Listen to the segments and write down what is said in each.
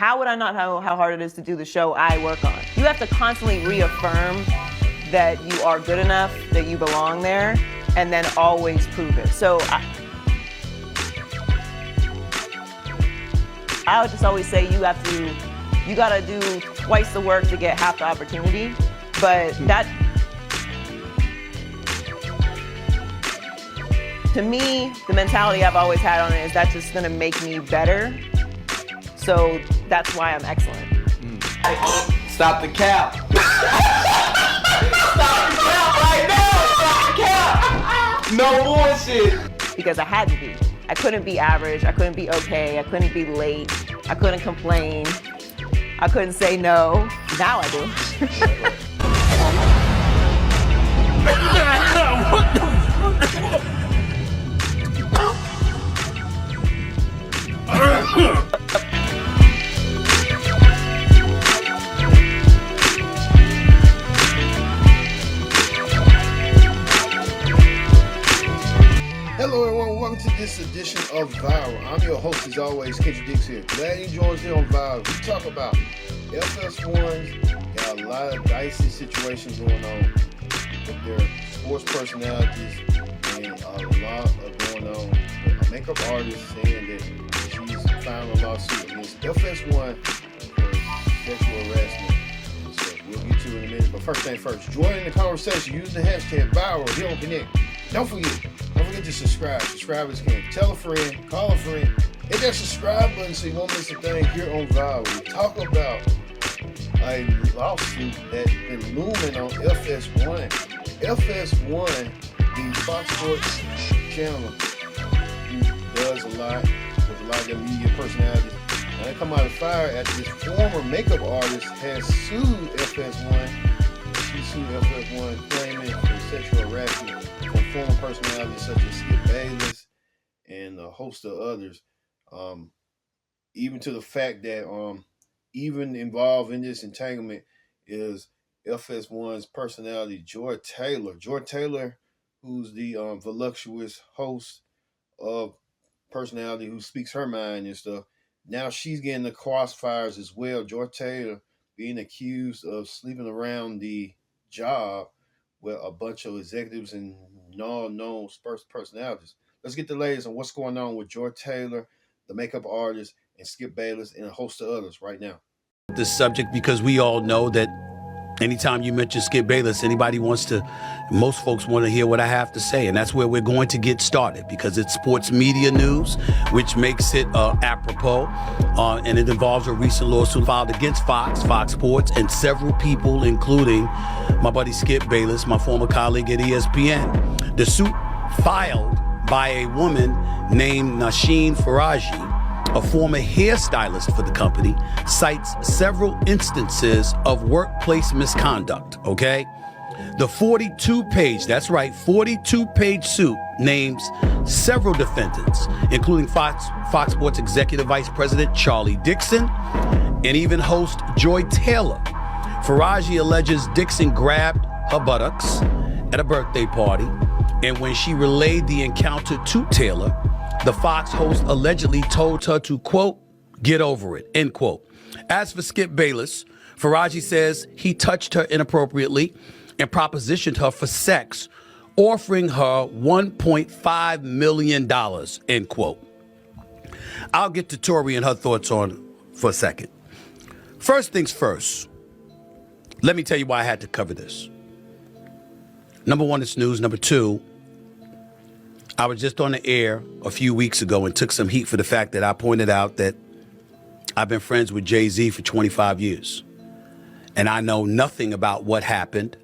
how would I not know how hard it is to do the show I work on? You have to constantly reaffirm that you are good enough, that you belong there, and then always prove it. So I would just always say you gotta do twice the work to get half the opportunity. But that, to me, the mentality I've always had on it is that's just gonna make me better. So that's why I'm excellent. Stop the cap. Stop the cap right now. Stop the cap. No bullshit. Because I had to be. I couldn't be average. I couldn't be okay. I couldn't be late. I couldn't complain. I couldn't say no. Now I do. Hello everyone, welcome to this edition of Viral. I'm your host as always, Kendrick Dix here. Glad you joined us here on Viral. We talk about FS1s, got a lot of dicey situations going on with their sports personalities, and a lot of going on with a makeup artist saying that she's filing a lawsuit against FS1 for sexual harassment. So we'll get to it in a minute, but first thing first, join in the conversation using the hashtag Viral here on Connect. Don't forget to subscribe. Subscribers can tell a friend, call a friend, hit that subscribe button so you won't miss a thing here on Viral. We talk about a lawsuit that's been looming on FS1. FS1, the Fox Sports channel, who does a lot with a lot of their media personalities. And they come out of fire after this former makeup artist has sued FS1. She sued FS1 claiming for sexual harassment from former personalities such as Skip Bayless and a host of others. Even to the fact that even involved in this entanglement is FS1's personality, Joy Taylor. Joy Taylor, who's the voluptuous host of personality who speaks her mind and stuff. Now she's getting the crossfires as well. Joy Taylor being accused of sleeping around the job with a bunch of executives and non-known sports personalities. Let's get the latest on what's going on with Joy Taylor, the makeup artist, and Skip Bayless, and a host of others right now. This subject, because we all know that anytime you mention Skip Bayless, most folks want to hear what I have to say, and that's where we're going to get started, because it's sports media news, which makes it apropos, and it involves a recent lawsuit filed against Fox Sports, and several people, including my buddy Skip Bayless, my former colleague at ESPN. The suit, filed by a woman named Nasheen Faraji, a former hairstylist for the company, cites several instances of workplace misconduct, okay? The 42-page, that's right, 42-page suit names several defendants, including Fox Sports Executive Vice President Charlie Dixon and even host Joy Taylor. Faraji alleges Dixon grabbed her buttocks at a birthday party, and when she relayed the encounter to Taylor, the Fox host allegedly told her to, quote, get over it, end quote. As for Skip Bayless, Faraji says he touched her inappropriately and propositioned her for sex, offering her $1.5 million, end quote. I'll get to Tori and her thoughts on for a second. First things first, let me tell you why I had to cover this. Number one, it's news. Number two, I was just on the air a few weeks ago and took some heat for the fact that I pointed out that I've been friends with Jay-Z for 25 years. And I know nothing about what happened,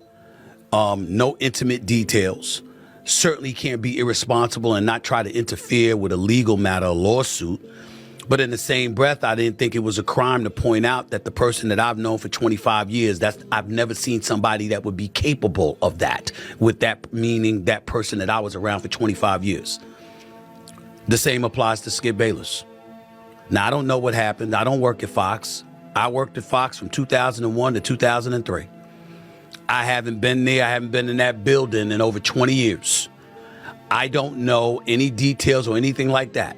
no intimate details. Certainly can't be irresponsible and not try to interfere with a legal matter, a lawsuit. But in the same breath, I didn't think it was a crime to point out that the person that I've known for 25 years, I've never seen somebody that would be capable of that, with that meaning that person that I was around for 25 years. The same applies to Skip Bayless. Now, I don't know what happened. I don't work at Fox. I worked at Fox from 2001 to 2003. I haven't been there. I haven't been in that building in over 20 years. I don't know any details or anything like that.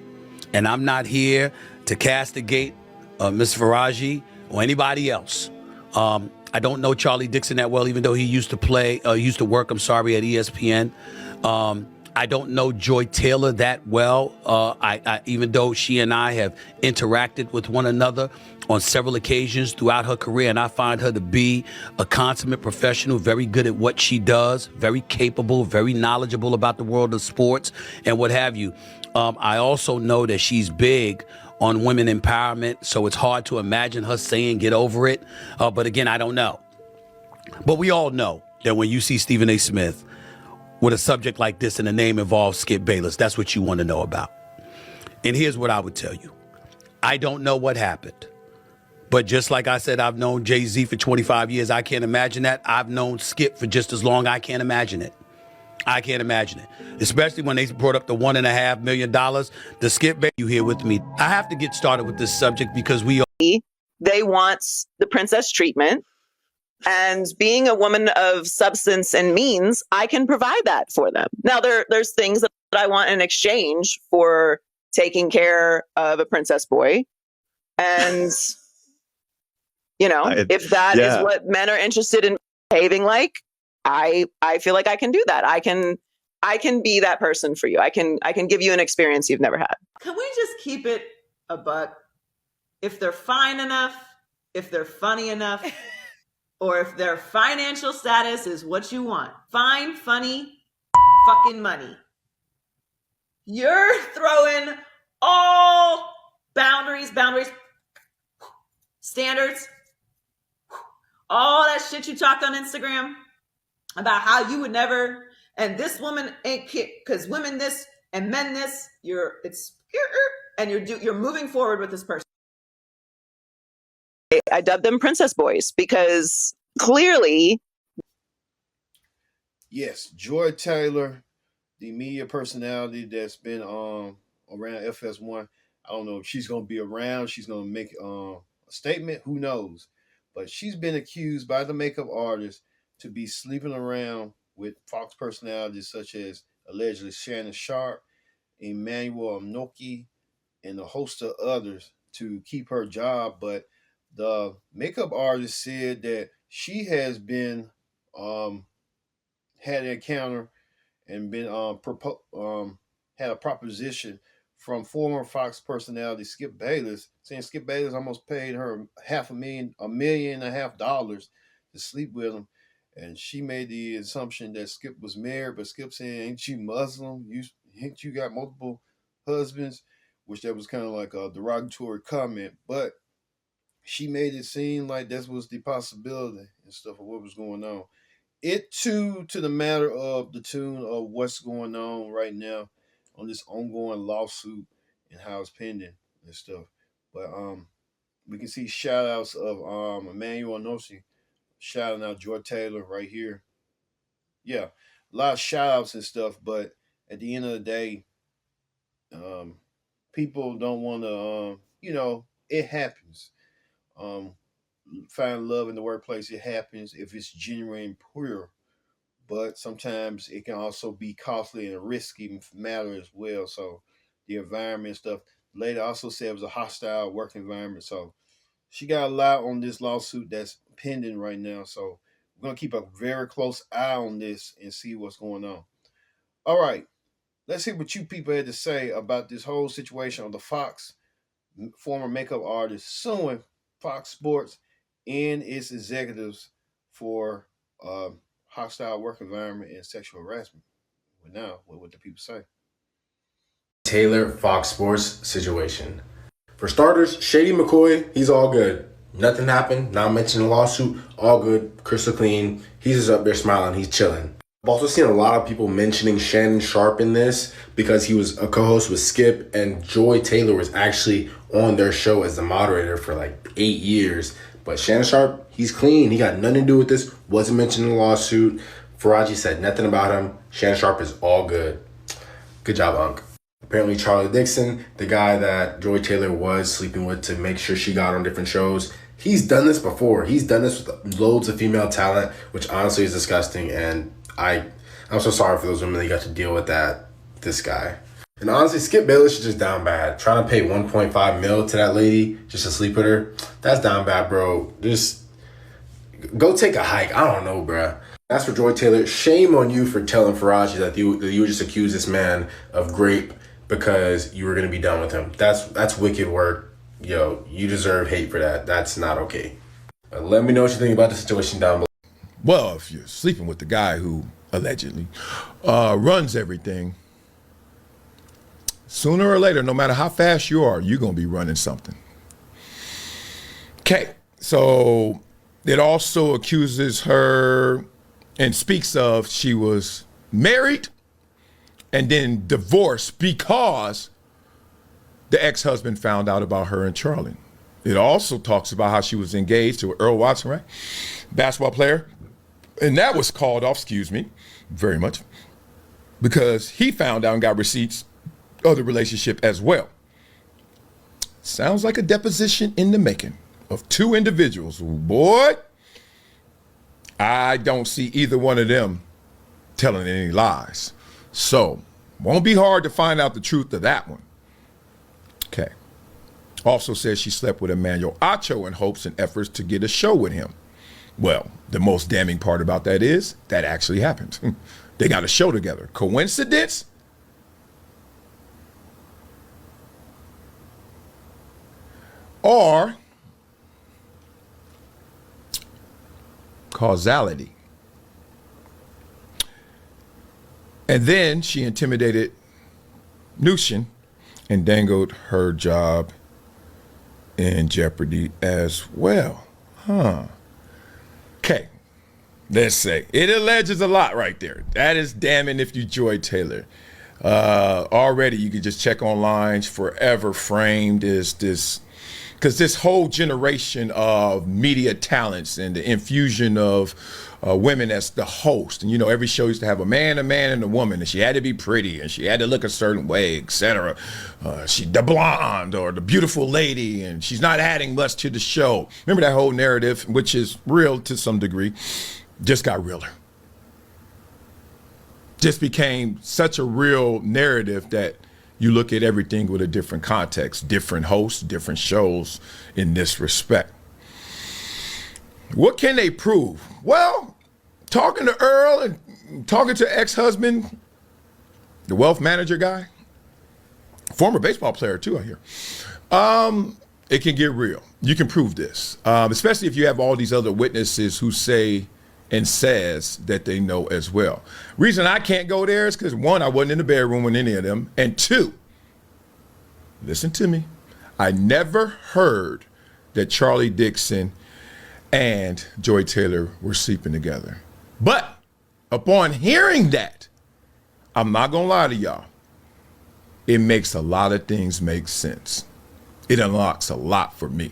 And I'm not here to castigate Ms. Faraji, or anybody else. I don't know Charlie Dixon that well, even though he used to work, at ESPN. I don't know Joy Taylor that well, even though she and I have interacted with one another on several occasions throughout her career, and I find her to be a consummate professional, very good at what she does, very capable, very knowledgeable about the world of sports and what have you. I also know that she's big on women empowerment, so it's hard to imagine her saying get over it. But again, I don't know. But we all know that when you see Stephen A. Smith with a subject like this and the name involves Skip Bayless, that's what you want to know about. And here's what I would tell you. I don't know what happened. But just like I said, I've known Jay-Z for 25 years. I can't imagine that. I've known Skip for just as long. I can't imagine it. I can't imagine it. Especially when they brought up the $1.5 million. The Skip Bayless, you here with me. I have to get started with this subject because they want the princess treatment. And being a woman of substance and means, I can provide that for them. Now, there's things that I want in exchange for taking care of a princess boy. And, if that is what men are interested in behaving like, I feel like I can do that. I can be that person for you. I can give you an experience you've never had. Can we just keep it a buck? If they're fine enough, if they're funny enough, or if their financial status is what you want. Fine, funny, fucking money. You're throwing all boundaries, standards, all that shit you talked on Instagram about how you would never, and this woman ain't cute, because women this and men this, you're moving forward with this person. I dubbed them princess boys because clearly. Yes, Joy Taylor, the media personality that's been around FS1. I don't know if she's going to be around. She's going to make a statement. Who knows? But she's been accused by the makeup artist to be sleeping around with Fox personalities such as allegedly Shannon Sharp, Emmanuel Noki, and a host of others to keep her job. But the makeup artist said that she has been had an encounter and been had a proposition from former Fox personality Skip Bayless, saying Skip Bayless almost paid her $1.5 million to sleep with him. And she made the assumption that Skip was married, but Skip saying, "Ain't you Muslim? Ain't you got multiple husbands?" Which that was kind of like a derogatory comment, but she made it seem like that was the possibility and stuff of what was going on. It too, to the matter of the tune of what's going on right now on this ongoing lawsuit and how it's pending and stuff. But we can see shout outs of Emmanuel Nosi shouting out Joy Taylor right here. Yeah, a lot of shout outs and stuff, but at the end of the day, people don't want to, it happens. Find love in the workplace, it happens if it's genuine and pure. But sometimes it can also be costly and a risky matter as well. So the environment stuff. The lady also said it was a hostile work environment. So she got a lot on this lawsuit that's pending right now. So we're going to keep a very close eye on this and see what's going on. All right. Let's hear what you people had to say about this whole situation of the Fox former makeup artist suing Fox Sports and its executives for hostile work environment and sexual harassment. But now, what would the people say? Taylor Fox Sports situation. For starters, Shady McCoy, he's all good. Nothing happened, not mentioned the lawsuit, all good, crystal clean. He's just up there smiling, he's chilling. I've also seen a lot of people mentioning Shannon Sharp in this because he was a co-host with Skip, and Joy Taylor was actually on their show as the moderator for like 8 years. But Shannon Sharp, he's clean. He got nothing to do with this. Wasn't mentioned in the lawsuit. Faraji said nothing about him. Shannon Sharp is all good. Good job, Unc. Apparently Charlie Dixon, the guy that Joy Taylor was sleeping with to make sure she got on different shows, he's done this before. He's done this with loads of female talent, which honestly is disgusting. And I'm so sorry for those women that got to deal with this guy. And honestly, Skip Bayless is just down bad. Trying to pay 1.5 mil to that lady just to sleep with her, that's down bad, bro. Just go take a hike. I don't know, bro. As for Joy Taylor, shame on you for telling Faraji that you would just accuse this man of grape because you were going to be done with him. That's wicked work. Yo, you deserve hate for that. That's not okay. Let me know what you think about the situation down below. Well, if you're sleeping with the guy who allegedly runs everything, sooner or later, no matter how fast you are, you're going to be running something. Okay, so it also accuses her and speaks of she was married and then divorced because the ex-husband found out about her and Charlie. It also talks about how she was engaged to Earl Watson, right? Basketball player. And that was called off, excuse me, very much, because he found out and got receipts of the relationship as well. Sounds like a deposition in the making of two individuals. Boy, I don't see either one of them telling any lies. So, won't be hard to find out the truth of that one. Okay. Also says she slept with Emmanuel Acho in hopes and efforts to get a show with him. Well, the most damning part about that is that actually happened. They got a show together. Coincidence? Or causality. And then she intimidated Nushin and dangled her job in jeopardy as well. Okay, let's say. It alleges a lot right there. That is damning if you Joy Taylor. Already you can just check online, forever framed as this, because this whole generation of media talents and the infusion of women as the host, and you know, every show used to have a man, and a woman, and she had to be pretty, and she had to look a certain way, etc. She the blonde or the beautiful lady, and she's not adding much to the show. Remember that whole narrative, which is real to some degree, just got realer. Just became such a real narrative that you look at everything with a different context, different hosts, different shows in this respect. What can they prove? Well, talking to Earl and talking to ex-husband, the wealth manager guy, former baseball player too, I hear. It can get real. You can prove this, especially if you have all these other witnesses who say and says that they know as well. Reason I can't go there is because, one, I wasn't in the bedroom with any of them, and two, listen to me, I never heard that Charlie Dixon and Joy Taylor were sleeping together. But upon hearing that, I'm not gonna lie to y'all, it makes a lot of things make sense. It unlocks a lot for me.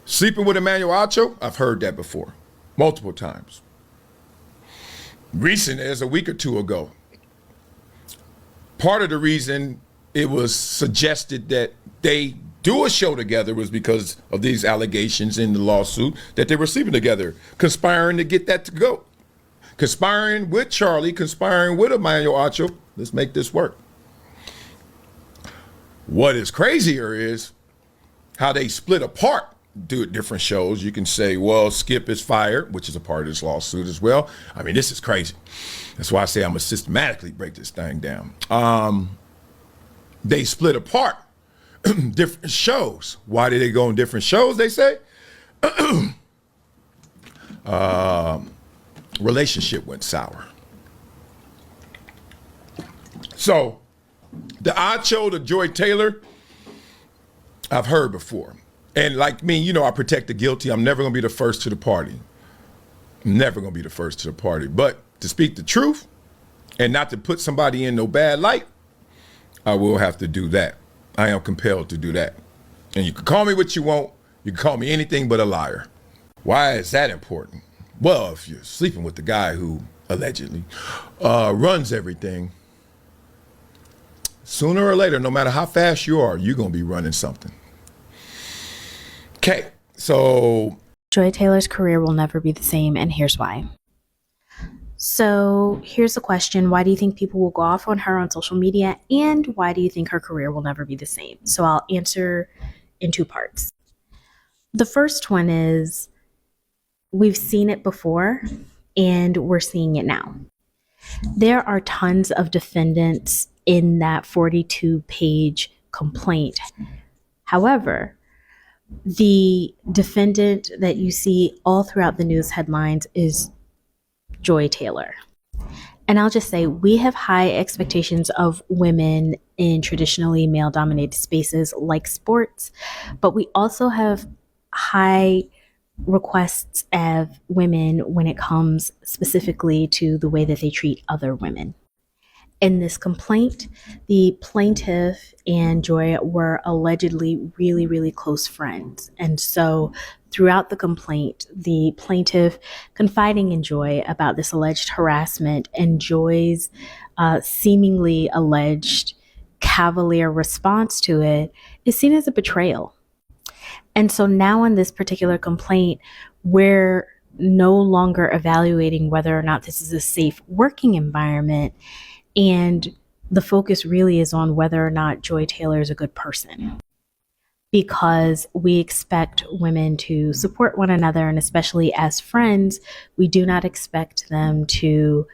Sleeping with Emmanuel Acho, I've heard that before, multiple times. Recent as a week or two ago. Part of the reason it was suggested that they do a show together was because of these allegations in the lawsuit that they were sleeping together, conspiring to get that to go. Conspiring with Charlie, conspiring with Emmanuel Acho. Let's make this work. What is crazier is how they split apart, do it different shows. You can say, well, Skip is fired, which is a part of this lawsuit as well. I mean, this is crazy. That's why I say I'm gonna systematically break this thing down. They split apart different shows. Why did they go on different shows, they say? Relationship went sour. So the Acho to Joy Taylor, I've heard before. And like me, you know, I protect the guilty. I'm never gonna be the first to the party. I'm never gonna be the first to the party. But to speak the truth and not to put somebody in no bad light, I will have to do that. I am compelled to do that. And you can call me what you want. You can call me anything but a liar. Why is that important? Well, if you're sleeping with the guy who allegedly runs everything, sooner or later, no matter how fast you are, you're gonna be running something. Okay, so Joy Taylor's career will never be the same, and here's why. So here's a question. Why do you think people will go off on her on social media? And why do you think her career will never be the same? So I'll answer in two parts. The first one is we've seen it before and we're seeing it now. There are tons of defendants in that 42-page complaint. However, the defendant that you see all throughout the news headlines is Joy Taylor. And I'll just say we have high expectations of women in traditionally male-dominated spaces like sports, but we also have high requests of women when it comes specifically to the way that they treat other women. In this complaint, the plaintiff and Joy were allegedly really, really close friends. And so throughout the complaint, the plaintiff confiding in Joy about this alleged harassment and Joy's seemingly alleged cavalier response to it is seen as a betrayal. And so now in this particular complaint, we're no longer evaluating whether or not this is a safe working environment. And the focus really is on whether or not Joy Taylor is a good person, because we expect women to support one another. And especially as friends, we do not expect them to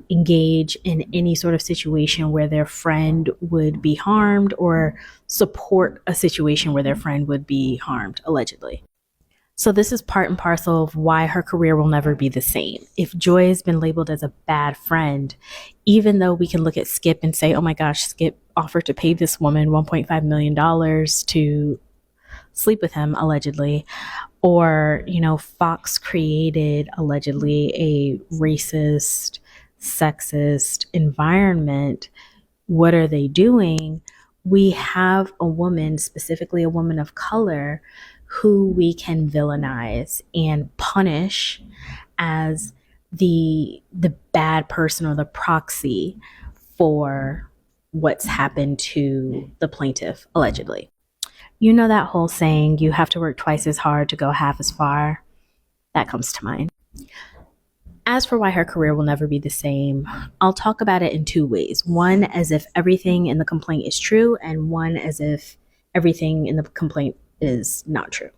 engage in any sort of situation where their friend would be harmed or support a situation where their friend would be harmed, allegedly. So this is part and parcel of why her career will never be the same. If Joy has been labeled as a bad friend, even though we can look at Skip and say, oh my gosh, Skip offered to pay this woman $1.5 million to sleep with him, allegedly, or, Fox created allegedly a racist, sexist environment. What are they doing? We have a woman, specifically a woman of color, who we can villainize and punish as the bad person or the proxy for what's happened to the plaintiff, allegedly. You know that whole saying, you have to work twice as hard to go half as far? That comes to mind. As for why her career will never be the same, I'll talk about it in two ways. One, as if everything in the complaint is true, and one, as if everything in the complaint is not true.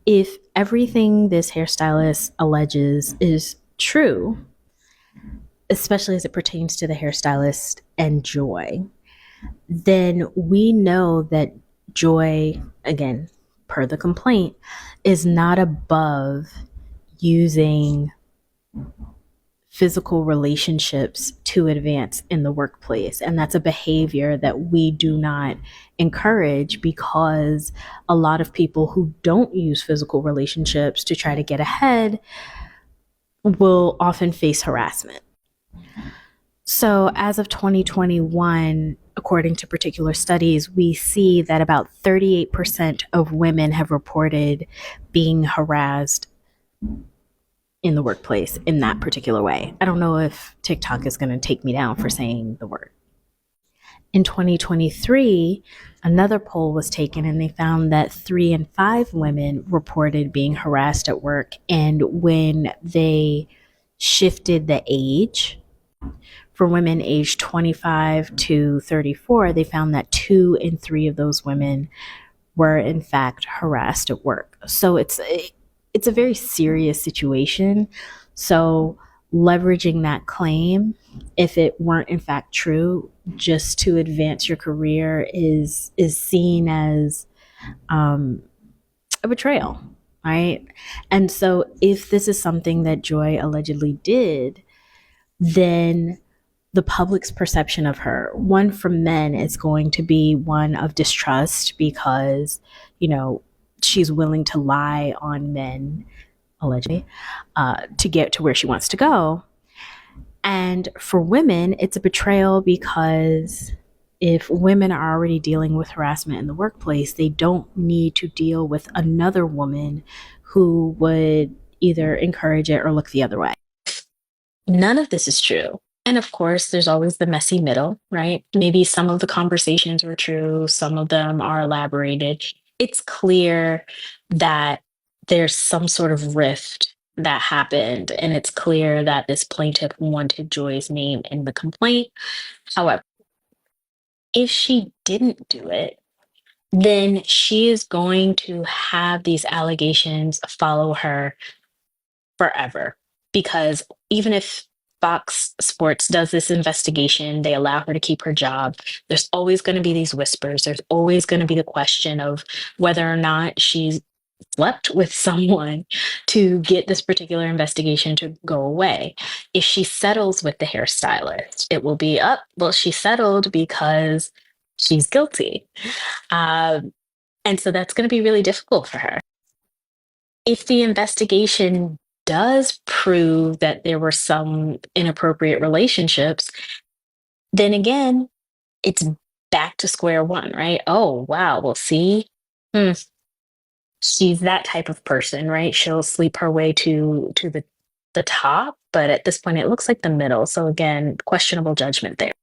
If everything this hairstylist alleges is true, especially as it pertains to the hairstylist and Joy, then we know that Joy, again, per the complaint, is not above using physical relationships to advance in the workplace. And that's a behavior that we do not encourage, because a lot of people who don't use physical relationships to try to get ahead will often face harassment. So as of 2021, according to particular studies, we see that about 38% of women have reported being harassed in the workplace in that particular way. I don't know if TikTok is going to take me down for saying the word. In 2023, another poll was taken and they found that 3 in 5 women reported being harassed at work. And when they shifted the age for women aged 25 to 34, they found that 2 in 3 of those women were in fact harassed at work. So it's a very serious situation. So leveraging that claim, if it weren't in fact true, just to advance your career is seen as a betrayal, right? And so if this is something that Joy allegedly did, then the public's perception of her, one from men, is going to be one of distrust, because, she's willing to lie on men, allegedly, to get to where she wants to go. And for women, it's a betrayal, because if women are already dealing with harassment in the workplace, they don't need to deal with another woman who would either encourage it or look the other way. None of this is true. And of course, there's always the messy middle, right? Maybe some of the conversations were true, some of them are elaborated. It's clear that there's some sort of rift that happened, and it's clear that this plaintiff wanted Joy's name in the complaint. However, if she didn't do it, then she is going to have these allegations follow her forever. Because even if Fox Sports does this investigation, they allow her to keep her job, there's always going to be these whispers. There's always going to be the question of whether or not she's slept with someone to get this particular investigation to go away. If she settles with the hairstylist, it will be up. Well, she settled because she's guilty. And so that's going to be really difficult for her. If the investigation does prove that there were some inappropriate relationships, then again, it's back to square one, right? Oh, wow. Well, see, she's that type of person, right? She'll sleep her way to the top, but at this point, it looks like the middle. So again, questionable judgment there.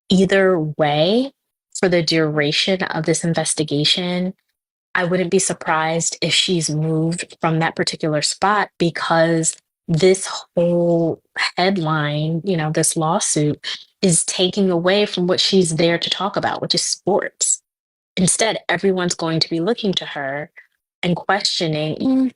Either way, for the duration of this investigation, I wouldn't be surprised if she's moved from that particular spot, because this whole headline, this lawsuit is taking away from what she's there to talk about, which is sports. Instead, everyone's going to be looking to her and questioning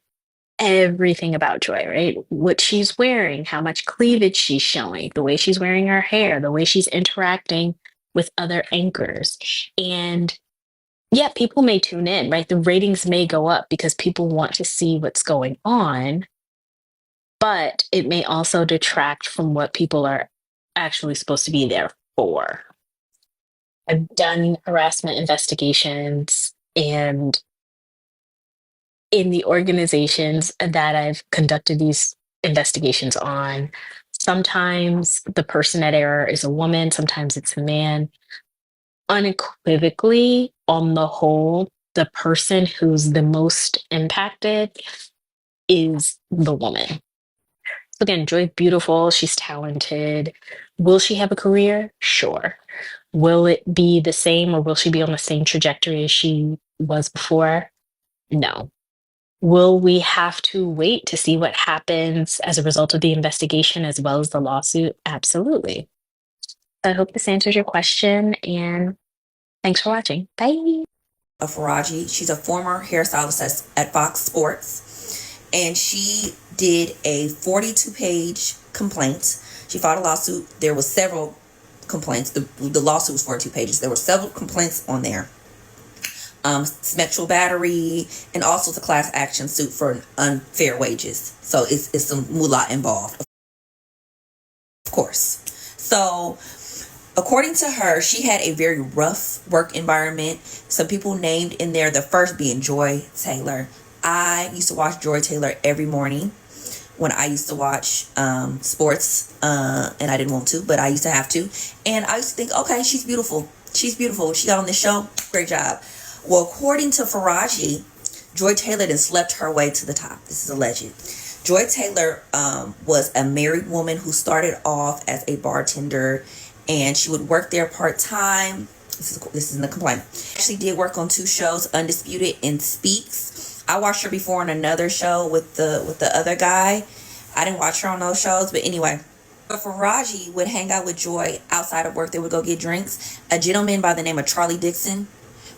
everything about Joy, right? What she's wearing, how much cleavage she's showing, the way she's wearing her hair, the way she's interacting with other anchors. And yeah, people may tune in, right? The ratings may go up because people want to see what's going on, but it may also detract from what people are actually supposed to be there for. I've done harassment investigations, and in the organizations that I've conducted these investigations on, sometimes the person at error is a woman, sometimes it's a man. Unequivocally, on the whole, the person who's the most impacted is the woman. So again, Joy's beautiful, she's talented. Will she have a career? Sure. Will it be the same, or will she be on the same trajectory as she was before? No. Will we have to wait to see what happens as a result of the investigation as well as the lawsuit? Absolutely. I hope this answers your question, and thanks for watching. Bye. Faraji. She's a former hairstylist at Fox Sports, and she did a 42-page complaint. She filed a lawsuit. There were several complaints. The lawsuit was 42 pages. There were several complaints on there. Sexual battery, and also the class action suit for unfair wages. So it's some moolah involved, of course. So according to her, she had a very rough work environment. Some people named in there, the first being Joy Taylor. I used to watch Joy Taylor every morning when I used to watch sports, and I didn't want to, but I used to have to. And I used to think, okay, she's beautiful. She's beautiful. She got on this show. Great job. Well, according to Faraji, Joy Taylor then slept her way to the top. This is alleged. Joy Taylor was a married woman who started off as a bartender, and she would work there part-time. This is in the complaint. She did work on 2 shows, Undisputed and Speaks. I watched her before on another show with the other guy. I didn't watch her on those shows, but anyway. But Faraji would hang out with Joy outside of work. They would go get drinks. A gentleman by the name of Charlie Dixon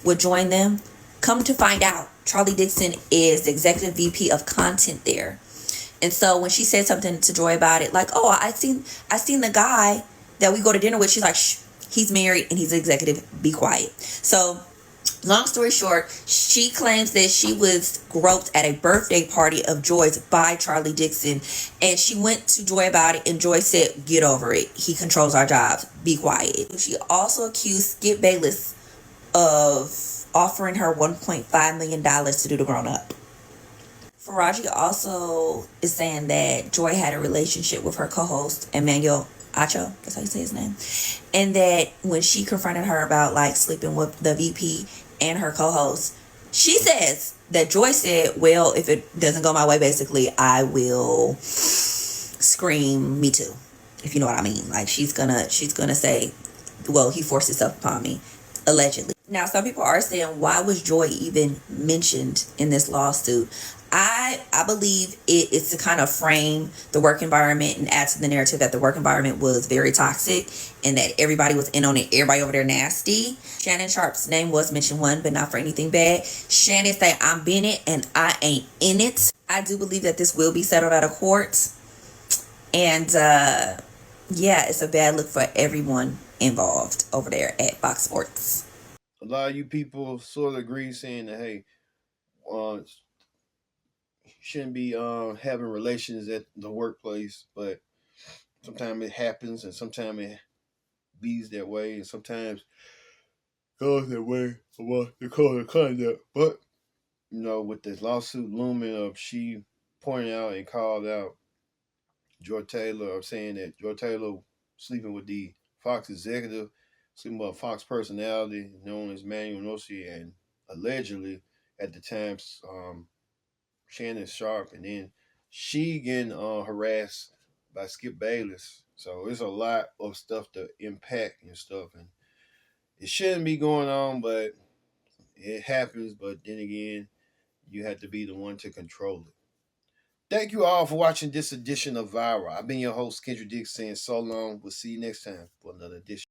would join them. Come to find out, Charlie Dixon is the executive VP of content there. And so when she said something to Joy about it, like, oh, I seen the guy that we go to dinner with, she's like, shh, he's married and he's executive, be quiet. So long story short, she claims that she was groped at a birthday party of Joy's by Charlie Dixon, and she went to Joy about it, and Joy said, get over it. He controls our jobs. Be quiet. She also accused Skip Bayless of offering her $1.5 million to do the grown up. Faraji also is saying that Joy had a relationship with her co-host, Emmanuel Acho, that's how you say his name, and that when she confronted her about like sleeping with the VP and her co-host, she says that Joy said, well, if it doesn't go my way, basically, I will scream me too, if you know what I mean. Like she's gonna say, well, he forced himself upon me, allegedly. Now, some people are saying, why was Joy even mentioned in this lawsuit? I believe it's to kind of frame the work environment and add to the narrative that the work environment was very toxic and that everybody was in on it. Everybody over there nasty. Shannon Sharp's name was mentioned one, but not for anything bad. Shannon said, I'm in it and I ain't in it. I do believe that this will be settled out of court. And yeah, it's a bad look for everyone involved over there at Fox Sports. A lot of you people sort of agree, saying that, hey, shouldn't be having relations at the workplace, but sometimes it happens and sometimes it bees that way and sometimes goes that way. Well, they call it conduct. But, you know, with this lawsuit looming of she pointing out and called out Joy Taylor, of saying that Joy Taylor sleeping with the Fox executive, sleeping with a Fox personality known as Manuel Nossi, and allegedly at the time Shannon Sharp, and then she getting harassed by Skip Bayless. So there's a lot of stuff to impact and stuff, and it shouldn't be going on, but it happens. But then again, you have to be the one to control it. Thank you all for watching this edition of Viral. I've been your host, Kendrick Dix, saying so long. We'll see you next time for another edition.